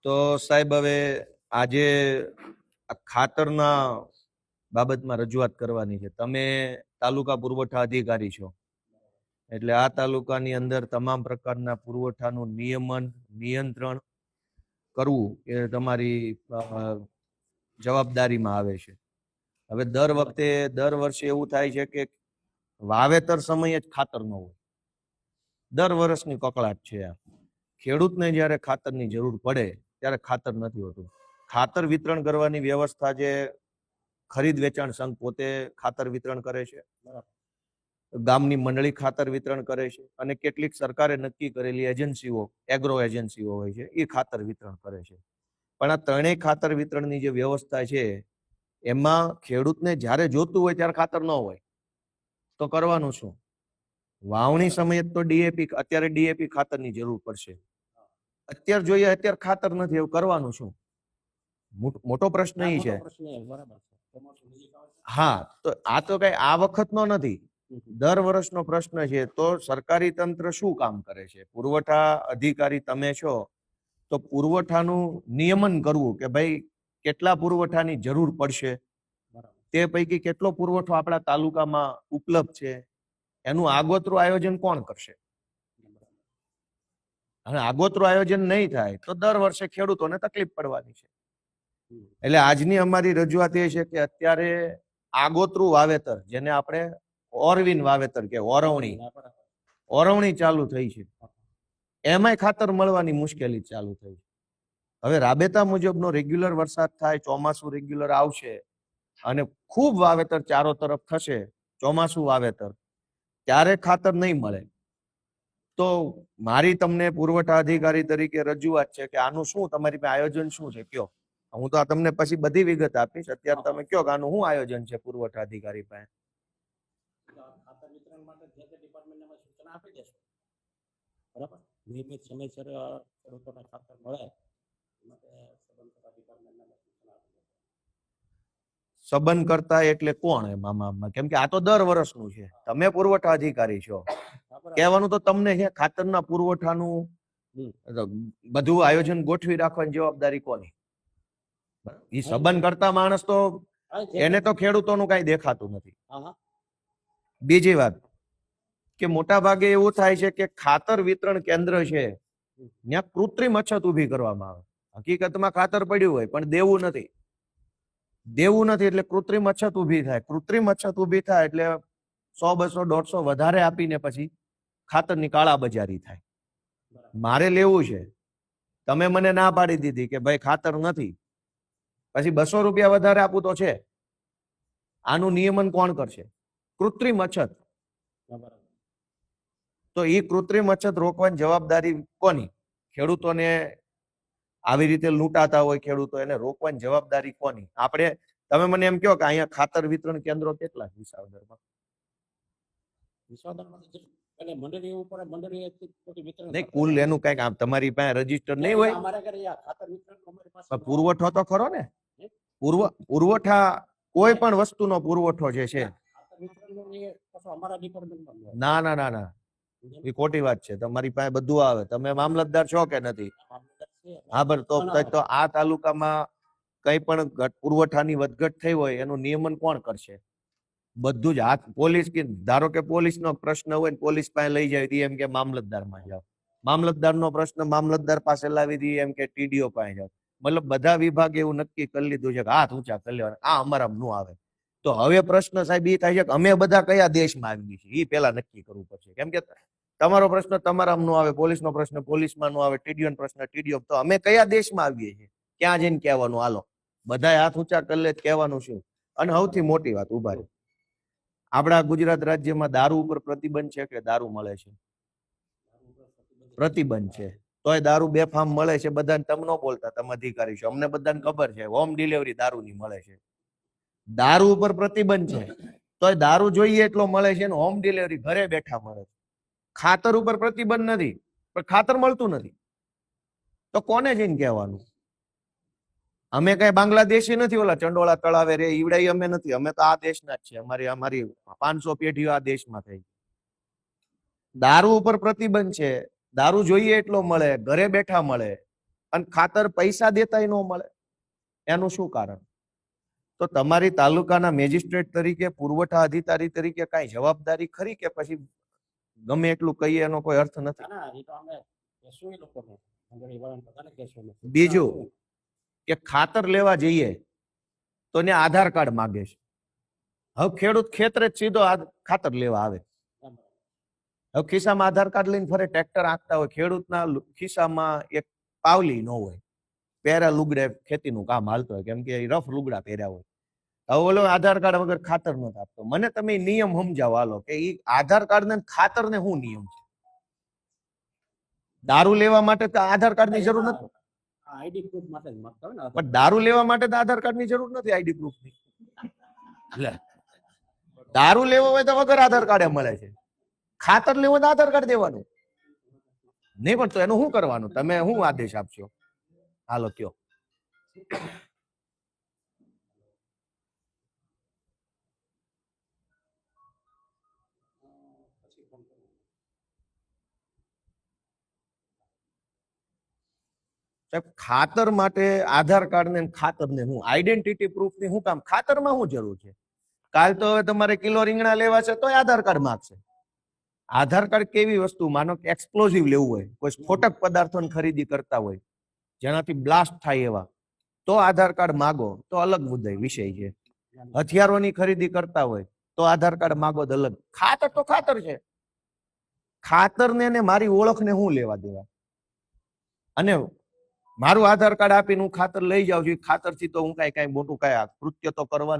તો સાહેબ હવે આજે આ ખાતરના બાબતમાં રજૂઆત કરવાની છે. તમે તાલુકા પુરવઠા અધિકારી છો, એટલે આ તાલુકાની અંદર તમામ પ્રકારના પુરવઠાનું નિયમન નિયંત્રણ કરવું એ તમારી જવાબદારીમાં આવે છે. હવે દર વર્ષે એવું થાય છે કે વાવેતર સમયે જ ખાતર ન હોય. દર વર્ષની કકળાટ છે આ. ખેડૂતને જ્યારે ખાતરની જરૂર પડે ત્યારે ખાતર નથી હોતું. ખાતર વિતરણ કરવાની વ્યવસ્થા જે ખરીદ વેચાણ સંઘ પોતે ખાતર વિતરણ કરે છે, ગામની મંડળી ખાતર વિતરણ કરે છે, અને કેટલીક સરકારે નક્કી કરેલી એજન્સીઓ એગ્રો એજન્સીઓ હોય છે એ ખાતર વિતરણ કરે છે. પણ આ ત્રણેય ખાતર વિતરણની જે વ્યવસ્થા છે એમાં ખેડૂતને જ્યારે જોતું હોય ત્યારે ખાતર ન હોય તો કરવાનું શું? વાવણી સમયે તો ડીએપી, અત્યારે ડીએપી ખાતરની જરૂર પડશે, અત્યારે જોઈએ અત્યારે ખાતર નથી, એવું કરવાનું શું? મોટો પ્રશ્ન એ છે. હા, તો આ તો કઈ આ વખતનો નથી, દર વર્ષનો પ્રશ્ન છે. તો સરકારી તંત્ર શું કામ કરે છે? પુરવઠા અધિકારી તમે છો, તો પુરવઠાનું નિયમન કરવું કે ભાઈ કેટલા પુરવઠાની જરૂર પડશે, તે પૈકી કેટલો પુરવઠો આપણા તાલુકામાં ઉપલબ્ધ છે, એનું આગોતરું આયોજન કોણ કરશે? અને આગોતરું આયોજન નહીં થાય તો દર વર્ષે ખેડૂતોને તકલીફ પડવાની છે. એટલે આજની અમારી રજૂઆત એ છે કે અત્યારે આગોતરું વાવેતર, જેને આપણે ઓરવીન વાવેતર કે ઓરવણી ચાલુ થઈ છે, એમાંય ખાતર મળવાની મુશ્કેલી ચાલુ થઈ છે. હવે રાબેતા મુજબનો રેગ્યુલર વરસાદ થાય, ચોમાસું રેગ્યુલર આવશે અને ખૂબ વાવેતર ચારો તરફ થશે, ચોમાસું વાવેતર, ત્યારે ખાતર નહીં મળે. તો મારી તમને પુરવઠા અધિકારી તરીકે રજૂઆત છે કે આનું શું તમારી પાસે આયોજન શું છે, કયો. હું તો તમને પછી બધી વિગત આપીશ, અત્યારે તમે કયો કે આનું શું આયોજન છે પુરવઠા અધિકારી પાસે. ખાતર વિતરણ માટે જે તે ડિપાર્ટમેન્ટને સૂચના આપી દેશો, બરાબર? નિયમિત સમયસર ખેડૂતોને ખાતર મળે માટે સંબંધતા ડિપાર્ટમેન્ટને સૂચના આપી દેશો. સંબંધ કરતા એટલે કોણ એમાં? કેમ કે આ તો દર વર્ષનું છે, તમે પુરવઠા અધિકારી છો, કહેવાનું તો તમને છે. ખાતરના પુરવઠાનું બધું આયોજન ગોઠવી રાખવાની જવાબદારી કોની? એ સંબંધ કરતા માણસ તો એને તો ખેડૂતોનું કઈ દેખાતું નથી. બીજી વાત કે મોટા ભાગે એવું થાય છે કે ખાતર વિતરણ કેન્દ્ર છે ત્યાં કૃત્રિમ અછત ઉભી કરવામાં આવે. હકીકતમાં ખાતર પડ્યું હોય પણ દેવું નથી એટલે કૃત્રિમ અછત ઉભી થાય. કૃત્રિમ અછત ઉભી થાય એટલે 100, 200, 150 વધારે આપીને પછી ખાતરની કાળાબજારી થાય. મારે લેવું છે, તમે મને ના પાડી દીધી કે ભાઈ ખાતર નથી, પછી 200 રૂપિયા વધારે આપું તો છે. આનું નિયમન કોણ કરશે? કૃત્રિમ અછત. તો એ કૃત્રિમ અછત રોકવાની જવાબદારી કોની? ખેડૂતોને આવી રીતે લૂંટાતા હોય ખેડૂતો, એને રોકવાની જવાબદારી કોની? આપણે, તમે મને એમ કહો કે અહીંયા ખાતર વિતરણ કેન્દ્રો કેટલા વિસાવદરમાં? કુલ એનું કઈક તમારી પાસે રજીસ્ટર નહીં હોય? પુરવઠો તો ખરો ને. પુરવઠા કોઈ પણ વસ્તુનો પુરવઠો જે છે, ના ના ના ના, એ ખોટી વાત છે. તમારી પાસે બધું આવે, તમે મામલતદાર છો કે નથી? હા, બરાબર. તો આ તાલુકામાં કઈ પણ પુરવઠાની વધઘટ થઈ હોય એનું નિયમન કોણ કરશે? બધું જ હાથ પોલીસ, કે ધારો કે પોલીસનો પ્રશ્ન હોય ને પોલીસ પાસે લઈ જાય એમ કે મામલતદારમાં જાઓ, મામલતદારનો પ્રશ્ન મામલતદાર પાસે લાવી દઈએ એમ કે ટીડીઓ પાસે જાઓ. મતલબ બધા વિભાગે એવું નક્કી કરી લીધું છે કે હાથ ઊંચા કરી લેવાના, આ અમારા નું આવે. તો હવે પ્રશ્ન સાહેબ એ થાય છે કે અમે બધા કયા દેશમાં આવીએ છીએ, એ પેલા નક્કી કરવું પડશે. કેમ કે તમારો પ્રશ્ન તમારા નો આવે, પોલીસનો પ્રશ્ન પોલીસમાં નો આવે, ટીડીઓનો પ્રશ્ન ટીડીઓ. તો અમે કયા દેશમાં આવીએ છીએ, ક્યાં જઈને કહેવાનું? હાલો બધા હાથ ઊંચા કરી લે, કહેવાનું શું? અને સૌથી મોટી વાત, ઉભા રહે, આપણા ગુજરાત રાજ્યમાં દારૂ ઉપર પ્રતિબંધ છે કે દારૂ મળે છે? પ્રતિબંધ છે. તોય દારૂ બેફામ મળે છે. બધાને તમે ન બોલતા, તમે અધિકારી છો, અમને બધાને ખબર છે હોમ ડિલિવરી દારૂની મળે છે. દારૂ ઉપર પ્રતિબંધ છે તોય દારૂ જોઈએ એટલો મળે છે, હોમ ડિલિવરી ઘરે બેઠા મળે છે. ખાતર ઉપર પ્રતિબંધ નથી પણ ખાતર મળતું નથી, તો કોને જઈને કહેવાનું? અમે કઈ બાંગ્લાદેશી નથી, ઓલા ચંડોળા તળાવે રે ઈવડાઈ અમે નથી, અમે તો આ દેશના જ છે. અમારી 500 પેઢીઓ આ દેશમાં થઈ. દારૂ ઉપર પ્રતિબંધ છે, દારૂ જોઈએ એટલો મળે, ઘરે બેઠા મળે, અને ખાતર પૈસા દેતાય ન મળે, એનું શું કારણ? તો તમારી તાલુકાના મેજિસ્ટ્રેટ તરીકે, પુરવઠા અધિકારી તરીકે કઈ જવાબદારી ખરી કે પછી ગમે એટલું કહીએ એનો કોઈ અર્થ નથી? ના, એ તો અમે કહેશું એ લોકોને, મંડળી વાળાને બધાને કહેશું અમે. બીજું કે ખાતર લેવા જઈએ તો એને આધાર કાર્ડ માંગે છે. હવે ખેડૂત ખેતરે જ સીધો ખાતર લેવા આવે, હવે ખિસ્સામાં આધાર કાર્ડ લઈને ફરે, ટ્રેક્ટર આંકતા હોય, ખેડૂતના ખિસ્સામાં એક પાવલી ન હોય, પહેરા લુગડે ખેતીનું કામ હાલતું હોય, કેમ કે એ રફ લુગડા પહેર્યા હોય. હવે ઓલો આધાર કાર્ડ વગર ખાતર નથી આપતો. મને તમે નિયમ સમજાવો હાલો કે એ આધાર કાર્ડ ને ખાતર ને શું નિયમ છે? દારૂ લેવા માટે તો આધાર કાર્ડ ની જરૂર નથી, આઈડી પ્રૂફ માટે જ માંગતા હોય ને. પણ દારૂ લેવા માટે તો આધાર કાર્ડ ની જરૂર નથી, આઈડી પ્રૂફ ની. દારૂ લેવો હોય તો વગર આધાર કાર્ડ મળે છે, ખાતર લેવો હોય તો આધાર કાર્ડ દેવાનું નહીં. પણ તો એનું શું કરવાનું? તમે શું આદેશ આપશો? હાલો કયો. ખાતર માટે આધાર કાર્ડ ને ખાતર ને હું આઈડેન્ટિટી પ્રૂફ ની શું કામ? ખાતરમાં શું જરૂર છે? કાલ તો હવે તમારે કિલો રીંગણા લેવા છે તો આધાર કાર્ડ માંગશે. આધાર કાર્ડ કેવી વસ્તુ? માનો કે એક્સપ્લોઝિવ લેવું હોય, કોઈ સ્ફોટક પદાર્થોની ખરીદી કરતા હોય જેનાથી બ્લાસ્ટ થાય એવા, તો આધાર કાર્ડ માગો તો અલગ મુદ્દે વિષય છે. હથિયારોની ખરીદી કરતા હોય તો આધાર કાર્ડ માગો તો અલગ. ખાતર તો ખાતર છે. ખાતર ને મારી ઓળખને હું લેવા દેવા? અને મારું આધાર કાર્ડ આપીને હું ખાતર લઈ જાઉં છું, ખાતર થી તો હું કઈ મોટું કઈ કૃત્ય તો કરવા